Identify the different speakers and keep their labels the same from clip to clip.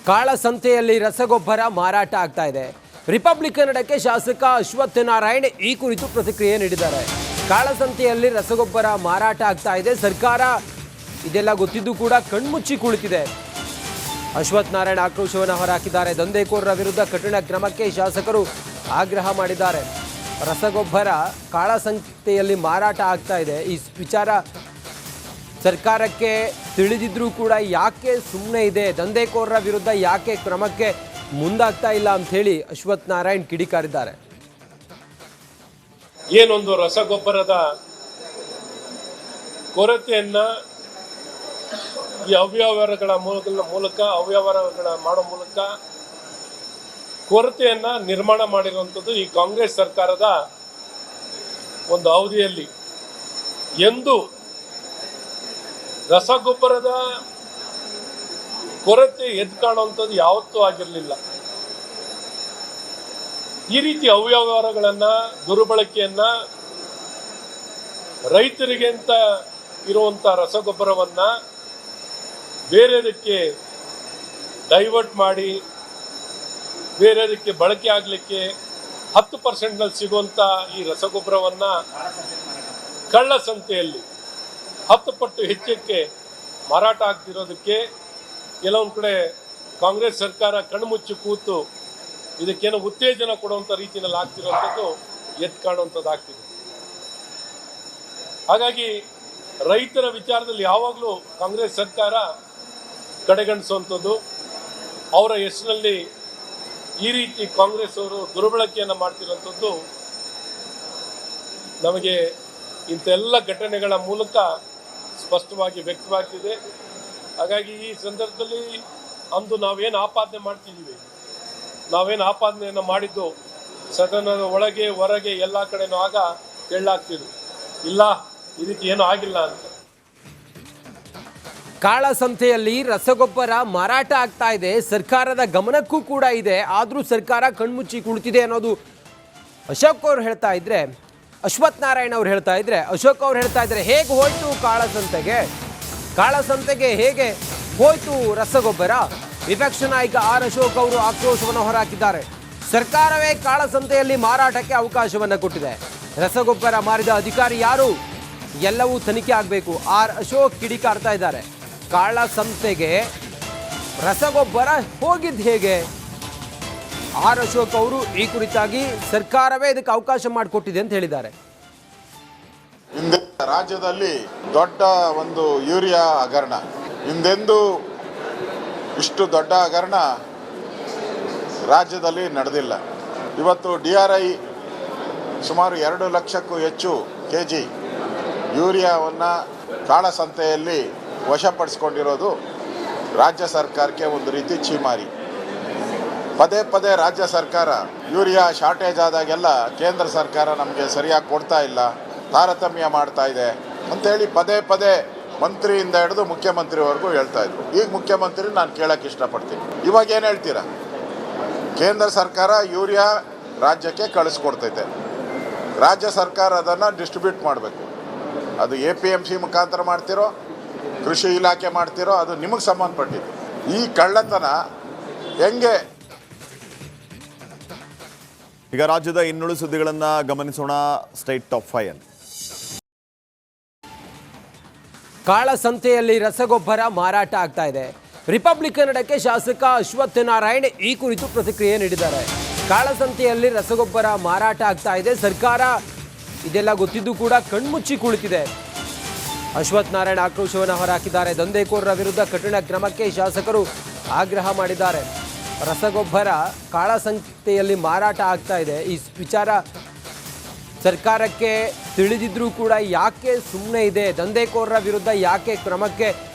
Speaker 1: ಕಾಳಸಂತೆಯಲ್ಲಿ ರಸಗೊಬ್ಬರ ಮಾರಾಟ ಆಗ್ತಾ ಇದೆ. ರಿಪಬ್ಲಿಕ್ ಕನ್ನಡಕ್ಕೆ ಶಾಸಕ ಅಶ್ವಥ್ ನಾರಾಯಣ್ ಈ ಕುರಿತು ಪ್ರತಿಕ್ರಿಯೆ ನೀಡಿದ್ದಾರೆ. ಕಾಳಸಂತೆಯಲ್ಲಿ ರಸಗೊಬ್ಬರ ಮಾರಾಟ ಆಗ್ತಾ ಇದೆ, ಸರ್ಕಾರ ಇದೆಲ್ಲ ಗೊತ್ತಿದ್ದು ಕೂಡ ಕಣ್ಮುಚ್ಚಿ ಕುಳಿತಿದೆ. ಅಶ್ವಥ್ ನಾರಾಯಣ್ ಆಕ್ರೋಶವನ್ನು ಹೊರಹಾಕಿದ್ದಾರೆ. ದಂಧೆಕೋರರ ವಿರುದ್ಧ ಕಠಿಣ ಕ್ರಮಕ್ಕೆ ಶಾಸಕರು ಆಗ್ರಹ ಮಾಡಿದ್ದಾರೆ. ರಸಗೊಬ್ಬರ ಕಾಳಸಂತೆಯಲ್ಲಿ ಮಾರಾಟ ಆಗ್ತಾ ಇದೆ, ಈ ವಿಚಾರ ಸರ್ಕಾರಕ್ಕೆ ತಿಳಿದಿದ್ರೂ ಕೂಡ ಯಾಕೆ ಸುಮ್ಮನೆ ಇದೆ, ದಂಧೆಕೋರರ ವಿರುದ್ಧ ಯಾಕೆ ಕ್ರಮಕ್ಕೆ ಮುಂದಾಗ್ತಾ ಇಲ್ಲ ಅಂತ ಹೇಳಿ ಅಶ್ವಥ್ ನಾರಾಯಣ್ ಕಿಡಿಕಾರಿದ್ದಾರೆ.
Speaker 2: ಏನೊಂದು ರಸಗೊಬ್ಬರದ ಕೊರತೆಯನ್ನ ಈ ಅವ್ಯವಹಾರಗಳ ಮಾಡೋ ಮೂಲಕ ಕೊರತೆಯನ್ನ ನಿರ್ಮಾಣ ಮಾಡಿರುವಂಥದ್ದು ಈ ಕಾಂಗ್ರೆಸ್ ಸರ್ಕಾರದ ಒಂದು ಅವಧಿಯಲ್ಲಿ. ಎಂದು ರಸಗೊಬ್ಬರದ ಕೊರತೆ ಎದ್ದು ಕಾಣುವಂಥದ್ದು ಯಾವತ್ತೂ ಆಗಿರಲಿಲ್ಲ. ಈ ರೀತಿ ಅವ್ಯವಹಾರಗಳನ್ನ, ದುರ್ಬಳಕೆಯನ್ನ, ರೈತರಿಗೆ ಅಂತ ಇರುವಂತ ರಸಗೊಬ್ಬರವನ್ನ ಬೇರೆದಕ್ಕೆ ಡೈವರ್ಟ್ ಮಾಡಿ ಬೇರೆದಕ್ಕೆ ಬಳಕೆ ಆಗಲಿಕ್ಕೆ 10% ಸಿಗುವಂತ ಈ ರಸಗೊಬ್ಬರವನ್ನ ಕಳ್ಳಸಂತೆಯಲ್ಲಿ 10 ಪಟ್ಟು ಹೆಚ್ಚಕ್ಕೆ ಮಾರಾಟ ಆಗ್ತಿರೋದಕ್ಕೆ ಕೆಲವೊಂದು ಕಡೆ ಕಾಂಗ್ರೆಸ್ ಸರ್ಕಾರ ಕಣ್ಮುಚ್ಚಿ ಕೂತು ಇದಕ್ಕೇನೋ ಉತ್ತೇಜನ ಕೊಡುವಂಥ ರೀತಿಯಲ್ಲಿ ಆಗ್ತಿರುವಂಥದ್ದು ಎದ್ದು ಕಾಣುವಂಥದ್ದು ಆಗ್ತಿದೆ. ಹಾಗಾಗಿ ರೈತರ ವಿಚಾರದಲ್ಲಿ ಯಾವಾಗಲೂ ಕಾಂಗ್ರೆಸ್ ಸರ್ಕಾರ ಕಡೆಗಣಿಸುವಂಥದ್ದು, ಅವರ ಹೆಸರಿನಲ್ಲಿ ಈ ರೀತಿ ಕಾಂಗ್ರೆಸ್ ಅವರು ದುರ್ಬಳಕೆಯನ್ನು ಮಾಡ್ತಿರುವಂಥದ್ದು ನಮಗೆ ಇಂಥೆಲ್ಲ ಘಟನೆಗಳ ಮೂಲಕ ಸ್ಪಷ್ಟವಾಗಿ ವ್ಯಕ್ತವಾಗ್ತಿದೆ. ಹಾಗಾಗಿ ಈ ಸಂದರ್ಭದಲ್ಲಿ ಅಂದು ನಾವೇನು ಆಪಾದನೆ ಮಾಡ್ತಿದ್ದೀವಿ, ನಾವೇನು ಆಪಾದನೆಯನ್ನು ಮಾಡಿದ್ದು ಸದನದ ಒಳಗೆ ಹೊರಗೆ ಎಲ್ಲ ಕಡೆನೂ ಆಗ ಹೇಳಲಾಗ್ತಿದ್ವು, ಇಲ್ಲ ಈ ರೀತಿ ಏನೂ ಆಗಿಲ್ಲ ಅಂತ.
Speaker 1: ಕಾಳಸಂತೆಯಲ್ಲಿ ರಸಗೊಬ್ಬರ ಮಾರಾಟ ಆಗ್ತಾ ಇದೆ, ಸರ್ಕಾರದ ಗಮನಕ್ಕೂ ಕೂಡ ಇದೆ, ಆದರೂ ಸರ್ಕಾರ ಕಣ್ಮುಚ್ಚಿ ಕುಳಿತಿದೆ ಅನ್ನೋದು ಅಶೋಕ್ ಅವ್ರು ಹೇಳ್ತಾ ಇದ್ರೆ, ಅಶ್ವಥ್ ನಾರಾಯಣ್ ಅವ್ರು ಹೇಳ್ತಾ ಇದ್ರೆ, ಅಶೋಕ್ ಅವ್ರು ಹೇಳ್ತಾ ಇದ್ರೆ ಹೇಗೆ ಹೋಯ್ತು ಕಾಳಸಂತೆಗೆ ಹೇಗೆ ಹೋಯ್ತು ರಸಗೊಬ್ಬರ? ವಿಪಕ್ಷ ನಾಯಕ ಆರ್ ಅಶೋಕ್ ಅವರು ಆಕ್ರೋಶವನ್ನು ಹೊರಹಾಕಿದ್ದಾರೆ. ಸರ್ಕಾರವೇ ಕಾಳಸಂತೆಯಲ್ಲಿ ಮಾರಾಟಕ್ಕೆ ಅವಕಾಶವನ್ನು ಕೊಟ್ಟಿದೆ, ರಸಗೊಬ್ಬರ ಮಾರಿದ ಅಧಿಕಾರಿ ಯಾರು, ಎಲ್ಲವೂ ತನಿಖೆ ಆಗಬೇಕು. ಆರ್ ಅಶೋಕ್ ಕಿಡಿಕಾರ್ತಾ ಇದ್ದಾರೆ. ಕಾಳಸಂತೆಗೆ ರಸಗೊಬ್ಬರ ಹೋಗಿದ್ದು ಹೇಗೆ? ಆರ್ ಅಶೋಕ್ ಅವರು ಈ ಕುರಿತಾಗಿ ಸರ್ಕಾರವೇ ಇದಕ್ಕೆ ಅವಕಾಶ ಮಾಡಿಕೊಟ್ಟಿದೆ ಅಂತ ಹೇಳಿದ್ದಾರೆ.
Speaker 3: ಹಿಂದೆ ರಾಜ್ಯದಲ್ಲಿ ದೊಡ್ಡ ಒಂದು ಯೂರಿಯಾ ಹಗರಣ, ಹಿಂದೆಂದೂ ಇಷ್ಟು ದೊಡ್ಡ ಹಗರಣ ರಾಜ್ಯದಲ್ಲಿ ನಡೆದಿಲ್ಲ. ಇವತ್ತು DRI ಸುಮಾರು 2 ಲಕ್ಷಕ್ಕೂ ಹೆಚ್ಚು kg ಯೂರಿಯಾವನ್ನು ಕಾಳಸಂತೆಯಲ್ಲಿ ವಶಪಡಿಸ್ಕೊಂಡಿರೋದು ರಾಜ್ಯ ಸರ್ಕಾರಕ್ಕೆ ಒಂದು ರೀತಿ ಛೀಮಾರಿ. ಪದೇ ಪದೇ ರಾಜ್ಯ ಸರ್ಕಾರ ಯೂರಿಯಾ ಶಾರ್ಟೇಜ್ ಆದಾಗೆಲ್ಲ ಕೇಂದ್ರ ಸರ್ಕಾರ ನಮಗೆ ಸರಿಯಾಗಿ ಕೊಡ್ತಾ ಇಲ್ಲ, ತಾರತಮ್ಯ ಮಾಡ್ತಾ ಇದೆ ಅಂಥೇಳಿ ಪದೇ ಪದೇ ಮಂತ್ರಿಯಿಂದ ಹಿಡಿದು ಮುಖ್ಯಮಂತ್ರಿವರೆಗೂ ಹೇಳ್ತಾ ಇದ್ರು. ಈಗ ಮುಖ್ಯಮಂತ್ರಿ ನಾನು ಕೇಳೋಕ್ಕೆ ಇಷ್ಟಪಡ್ತೀನಿ, ಇವಾಗ ಏನು ಹೇಳ್ತೀರಾ? ಕೇಂದ್ರ ಸರ್ಕಾರ ಯೂರಿಯಾ ರಾಜ್ಯಕ್ಕೆ ಕಳಿಸ್ಕೊಡ್ತೈತೆ, ರಾಜ್ಯ ಸರ್ಕಾರ ಅದನ್ನು ಡಿಸ್ಟ್ರಿಬ್ಯೂಟ್ ಮಾಡಬೇಕು. ಅದು APMC ಮುಖಾಂತರ ಮಾಡ್ತಿರೋ, ಕೃಷಿ ಇಲಾಖೆ ಮಾಡ್ತಿರೋ, ಅದು ನಿಮಗೆ ಸಂಬಂಧಪಟ್ಟಿದ್ದು. ಈ ಕಳ್ಳತನ ಹೆಂಗೆ?
Speaker 4: ಈಗ ರಾಜ್ಯದ ಇನ್ನುಳಿದ ಸುದ್ದಿಗಳನ್ನು ಗಮನಿಸೋಣ. ಸ್ಟೇಟ್ ಟಾಪ್ 5 ಅಲ್ಲಿ
Speaker 1: ಕಾಳಸಂತೆಯಲ್ಲಿ ರಸಗೊಬ್ಬರ ಮಾರಾಟ ಆಗ್ತಾ ಇದೆ. ರಿಪಬ್ಲಿಕ್ ಕನ್ನಡಕ್ಕೆ ಶಾಸಕ ಅಶ್ವಥ್ ನಾರಾಯಣ್ ಈ ಕುರಿತು ಪ್ರತಿಕ್ರಿಯೆ ನೀಡಿದ್ದಾರೆ. ಕಾಳಸಂತೆಯಲ್ಲಿ ರಸಗೊಬ್ಬರ ಮಾರಾಟ ಆಗ್ತಾ ಇದೆ, ಸರ್ಕಾರ ಇದೆಲ್ಲ ಗೊತ್ತಿದ್ದು ಕೂಡ ಕಣ್ಮುಚ್ಚಿ ಕುಳಿತಿದೆ. ಅಶ್ವಥ್ ನಾರಾಯಣ್ ಆಕ್ರೋಶವನ್ನು ಹೊರಹಾಕಿದ್ದಾರೆ. ದಂಧೆಕೋರರ ವಿರುದ್ಧ ಕಠಿಣ ಕ್ರಮಕ್ಕೆ ಶಾಸಕರು ಆಗ್ರಹ ಮಾಡಿದ್ದಾರೆ. ರಸಗೊಬ್ಬರ ಕಾಳಸಂತೆಯಲ್ಲಿ ಮಾರಾಟ ಆಗ್ತಾ ಇದೆ, ಈ ವಿಚಾರ ಸರ್ಕಾರಕ್ಕೆ ತಿಳಿದಿದ್ರೂ ಕೂಡ ಯಾಕೆ ಸುಮ್ಮನೆ ಇದೆ, ದಂಧೆಕೋರರ ವಿರುದ್ಧ ಯಾಕೆ ಕ್ರಮಕ್ಕೆ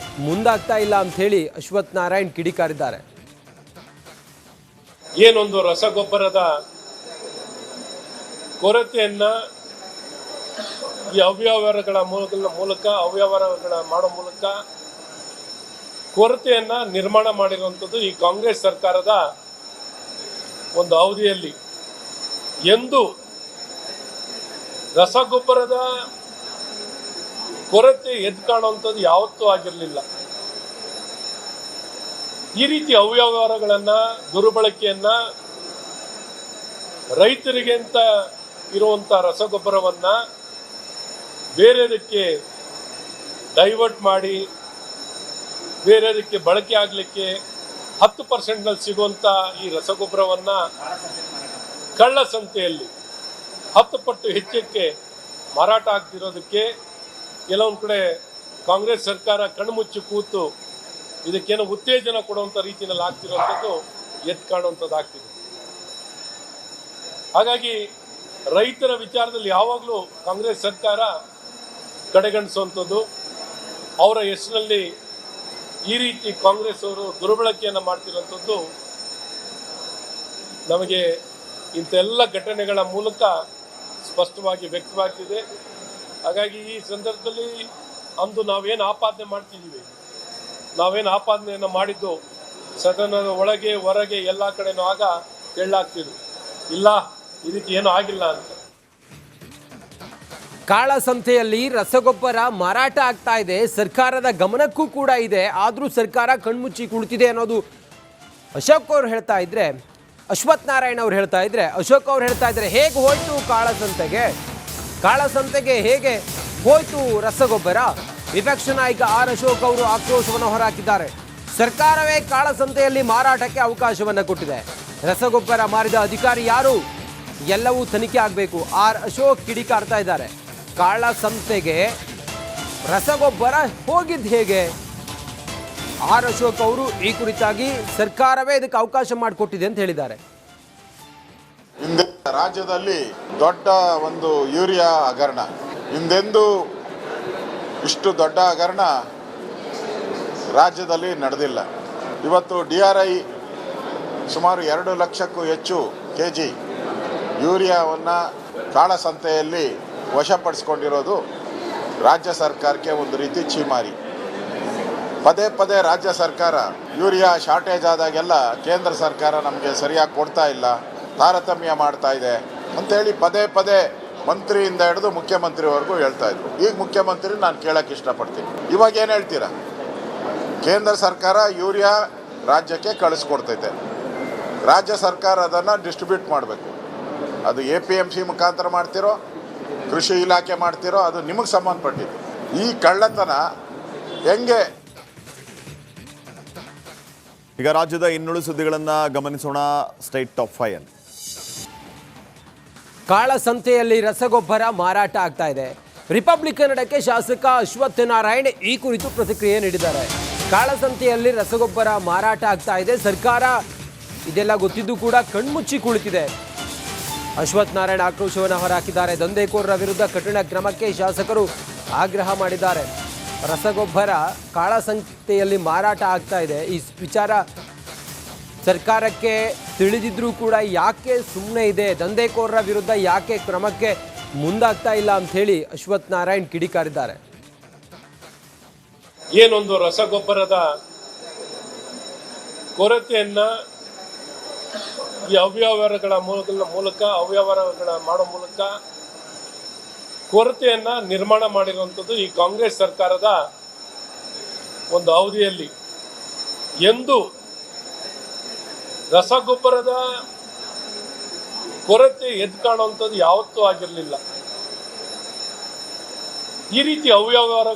Speaker 1: ಮುಂದಾಗ್ತಾ ಇಲ್ಲ ಅಂತ ಹೇಳಿ ಅಶ್ವಥ್ ನಾರಾಯಣ್ ಕಿಡಿಕಾರಿದ್ದಾರೆ.
Speaker 2: ಏನೊಂದು ರಸಗೊಬ್ಬರದ ಕೊರತೆಯನ್ನ ಈ ಅವ್ಯವಹಾರಗಳ ಮಾಡೋ ಮೂಲಕ ಕೊರತೆಯನ್ನ ನಿರ್ಮಾಣ ಮಾಡಿರುವಂಥದ್ದು ಈ ಕಾಂಗ್ರೆಸ್ ಸರ್ಕಾರದ ಒಂದು ಅವಧಿಯಲ್ಲಿ. ಎಂದು ರಸಗೊಬ್ಬರದ ಕೊರತೆ ಎದ್ದು ಕಾಣುವಂಥದ್ದು ಯಾವತ್ತೂ ಆಗಿರಲಿಲ್ಲ. ಈ ರೀತಿ ಅವ್ಯವಹಾರಗಳನ್ನು ದುರ್ಬಳಕೆಯನ್ನ ರೈತರಿಗೆ ಅಂತ ಇರುವಂಥ ರಸಗೊಬ್ಬರವನ್ನು ಬೇರೆದಕ್ಕೆ ಡೈವರ್ಟ್ ಮಾಡಿ ಬೇರೆದಕ್ಕೆ ಬಳಕೆ ಆಗಲಿಕ್ಕೆ 10% ಸಿಗುವಂಥ ಈ ರಸಗೊಬ್ಬರವನ್ನು ಕಳ್ಳ ಸಂತೆಯಲ್ಲಿ 10 ಪಟ್ಟು ಹೆಚ್ಚಕ್ಕೆ ಮಾರಾಟ ಆಗ್ತಿರೋದಕ್ಕೆ ಕೆಲವೊಂದು ಕಡೆ ಕಾಂಗ್ರೆಸ್ ಸರ್ಕಾರ ಕಣ್ಮುಚ್ಚಿ ಕೂತು ಇದಕ್ಕೇನೋ ಉತ್ತೇಜನ ಕೊಡುವಂಥ ರೀತಿಯಲ್ಲಿ ಆಗ್ತಿರುವಂಥದ್ದು ಎದ್ದು ಕಾಣುವಂಥದ್ದು ಆಗ್ತಿದೆ. ಹಾಗಾಗಿ ರೈತರ ವಿಚಾರದಲ್ಲಿ ಯಾವಾಗಲೂ ಕಾಂಗ್ರೆಸ್ ಸರ್ಕಾರ ಕಡೆಗಣಿಸುವಂಥದ್ದು, ಅವರ ಹೆಸರಿನಲ್ಲಿ ಈ ರೀತಿ ಕಾಂಗ್ರೆಸ್ ಅವರು ದುರ್ಬಳಕೆಯನ್ನು ಮಾಡ್ತಿರೋಂಥದ್ದು ನಮಗೆ ಇಂಥೆಲ್ಲ ಘಟನೆಗಳ ಮೂಲಕ ಸ್ಪಷ್ಟವಾಗಿ ವ್ಯಕ್ತವಾಗ್ತಿದೆ. ಹಾಗಾಗಿ ಈ ಸಂದರ್ಭದಲ್ಲಿ ಅಂದು ನಾವೇನು ಆಪಾದನೆ ಮಾಡ್ತಿದ್ದೀವಿ, ನಾವೇನು ಆಪಾದನೆಯನ್ನು ಮಾಡಿದ್ದು ಸದನದ ಒಳಗೆ ಹೊರಗೆ ಎಲ್ಲ ಕಡೆನೂ ಆಗ ಹೇಳಲಾಗ್ತಿದ್ವು, ಇಲ್ಲ ಈ ರೀತಿ ಏನೂ ಆಗಿಲ್ಲ ಅಂತ.
Speaker 1: ಕಾಳಸಂತೆಯಲ್ಲಿ ರಸಗೊಬ್ಬರ ಮಾರಾಟ ಆಗ್ತಾ ಇದೆ, ಸರ್ಕಾರದ ಗಮನಕ್ಕೂ ಕೂಡ ಇದೆ, ಆದರೂ ಸರ್ಕಾರ ಕಣ್ಮುಚ್ಚಿ ಕುಳಿತಿದೆ ಅನ್ನೋದು ಅಶೋಕ್ ಅವ್ರು ಹೇಳ್ತಾ ಇದ್ರೆ, ಅಶ್ವಥ್ ನಾರಾಯಣ್ ಅವ್ರು ಹೇಳ್ತಾ ಇದ್ರೆ, ಅಶೋಕ್ ಅವ್ರು ಹೇಳ್ತಾ ಇದ್ರೆ ಹೇಗೆ ಹೋಯ್ತು ಕಾಳಸಂತೆಗೆ ಹೇಗೆ ಹೋಯ್ತು ರಸಗೊಬ್ಬರ? ವಿಪಕ್ಷ ನಾಯಕ ಆರ್ ಅಶೋಕ್ ಅವರು ಆಕ್ರೋಶವನ್ನು ಹೊರಹಾಕಿದ್ದಾರೆ. ಸರ್ಕಾರವೇ ಕಾಳಸಂತೆಯಲ್ಲಿ ಮಾರಾಟಕ್ಕೆ ಅವಕಾಶವನ್ನು ಕೊಟ್ಟಿದೆ, ರಸಗೊಬ್ಬರ ಮಾರಿದ ಅಧಿಕಾರಿ ಯಾರು, ಎಲ್ಲವೂ ತನಿಖೆ ಆಗಬೇಕು. ಆರ್ ಅಶೋಕ್ ಕಿಡಿಕಾರ್ತಾ ಇದ್ದಾರೆ. ಕಾಳಸಂತೆಗೆ ರಸಗೊಬ್ಬರ ಹೋಗಿದ್ದು ಹೇಗೆ? ಆರ್ ಅಶೋಕ್ ಅವರು ಈ ಕುರಿತಾಗಿ ಸರ್ಕಾರವೇ ಇದಕ್ಕೆ ಅವಕಾಶ ಮಾಡಿಕೊಟ್ಟಿದೆ ಅಂತ ಹೇಳಿದ್ದಾರೆ.
Speaker 3: ಹಿಂದೆ ರಾಜ್ಯದಲ್ಲಿ ದೊಡ್ಡ ಒಂದು ಯೂರಿಯಾ ಹಗರಣ, ಹಿಂದೆಂದೂ ಇಷ್ಟು ದೊಡ್ಡ ಹಗರಣ ರಾಜ್ಯದಲ್ಲಿ ನಡೆದಿಲ್ಲ. ಇವತ್ತು DRI ಸುಮಾರು 2 ಲಕ್ಷಕ್ಕೂ ಹೆಚ್ಚು kg ಯೂರಿಯಾವನ್ನು ಕಾಳಸಂತೆಯಲ್ಲಿ ವಶಪಡಿಸ್ಕೊಂಡಿರೋದು ರಾಜ್ಯ ಸರ್ಕಾರಕ್ಕೆ ಒಂದು ರೀತಿ ಛೀಮಾರಿ. ಪದೇ ಪದೇ ರಾಜ್ಯ ಸರ್ಕಾರ ಯೂರಿಯಾ ಶಾರ್ಟೇಜ್ ಆದಾಗೆಲ್ಲ ಕೇಂದ್ರ ಸರ್ಕಾರ ನಮಗೆ ಸರಿಯಾಗಿ ಕೊಡ್ತಾ ಇಲ್ಲ, ತಾರತಮ್ಯ ಮಾಡ್ತಾ ಇದೆ ಅಂಥೇಳಿ ಪದೇ ಪದೇ ಮಂತ್ರಿಯಿಂದ ಹಿಡಿದು ಮುಖ್ಯಮಂತ್ರಿವರೆಗೂ ಹೇಳ್ತಾ ಇದ್ರು. ಈಗ ಮುಖ್ಯಮಂತ್ರಿ ನಾನು ಕೇಳೋಕ್ಕೆ ಇಷ್ಟಪಡ್ತೀನಿ, ಇವಾಗ ಏನು ಹೇಳ್ತೀರಾ? ಕೇಂದ್ರ ಸರ್ಕಾರ ಯೂರಿಯಾ ರಾಜ್ಯಕ್ಕೆ ಕಳಿಸ್ಕೊಡ್ತೈತೆ, ರಾಜ್ಯ ಸರ್ಕಾರ ಅದನ್ನು ಡಿಸ್ಟ್ರಿಬ್ಯೂಟ್ ಮಾಡಬೇಕು. ಅದು APMC ಮುಖಾಂತರ ಮಾಡ್ತಿರೋ, ಕೃಷಿ ಇಲಾಖೆ ಮಾಡ್ತಿರೋ, ಅದು ನಿಮಗೆ ಸಂಬಂಧಪಟ್ಟಿದ್ದು. ಈ ಕಳ್ಳತನ ಹೆಂಗೆ?
Speaker 4: ಈಗ ರಾಜ್ಯದ ಇನ್ನುಳಿದ ಸುದ್ದಿಗಳನ್ನು ಗಮನಿಸೋಣ. ಸ್ಟೇಟ್ ಟಾಪ್ 5 ಅಲ್ಲಿ
Speaker 1: ಕಾಳಸಂತೆಯಲ್ಲಿ ರಸಗೊಬ್ಬರ ಮಾರಾಟ ಆಗ್ತಾ ಇದೆ. ರಿಪಬ್ಲಿಕ್ ಕನ್ನಡಕ್ಕೆ ಶಾಸಕ ಅಶ್ವಥ್ ನಾರಾಯಣ್ ಈ ಕುರಿತು ಪ್ರತಿಕ್ರಿಯೆ ನೀಡಿದ್ದಾರೆ. ಕಾಳಸಂತೆಯಲ್ಲಿ ರಸಗೊಬ್ಬರ ಮಾರಾಟ ಆಗ್ತಾ ಇದೆ, ಸರ್ಕಾರ ಇದೆಲ್ಲ ಗೊತ್ತಿದ್ದು ಕೂಡ ಕಣ್ಮುಚ್ಚಿ ಕುಳಿತಿದೆ. ಅಶ್ವಥ್ ನಾರಾಯಣ್ ಆಕ್ರೋಶವನ್ನು ಹೊರಹಾಕಿದ್ದಾರೆ. ದಂಧೆಕೋರರ ವಿರುದ್ಧ ಕಠಿಣ ಕ್ರಮಕ್ಕೆ ಶಾಸಕರು ಆಗ್ರಹ ಮಾಡಿದ್ದಾರೆ. ರಸಗೊಬ್ಬರ ಕಾಳಸಂತೆಯಲ್ಲಿ ಮಾರಾಟ ಆಗ್ತಾ ಇದೆ, ಈ ವಿಚಾರ ಸರ್ಕಾರಕ್ಕೆ ತಿಳಿದಿದ್ರೂ ಕೂಡ ಯಾಕೆ ಸುಮ್ಮನೆ ಇದೆ, ದಂಧೆಕೋರರ ವಿರುದ್ಧ ಯಾಕೆ ಕ್ರಮಕ್ಕೆ ಮುಂದಾಗ್ತಾ ಇಲ್ಲ ಅಂತ ಹೇಳಿ ಅಶ್ವಥ್ ನಾರಾಯಣ್ ಕಿಡಿಕಾರಿದ್ದಾರೆ.
Speaker 2: ಏನೊಂದು ರಸಗೊಬ್ಬರದ ಕೊರತೆಯನ್ನ ಈ ಅವ್ಯವಹಾರಗಳ ಮಾಡೋ ಮೂಲಕ ಕೊರತೆಯನ್ನ ನಿರ್ಮಾಣ ಮಾಡಿರುವಂಥದ್ದು ಈ ಕಾಂಗ್ರೆಸ್ ಸರ್ಕಾರದ ಒಂದು ಅವಧಿಯಲ್ಲಿ. ಎಂದು ರಸಗೊಬ್ಬರದ ಕೊರತೆ ಎದ್ದು ಕಾಣುವಂಥದ್ದು ಯಾವತ್ತೂ ಆಗಿರಲಿಲ್ಲ. ಈ ರೀತಿ ಅವ್ಯವಹಾರಗಳ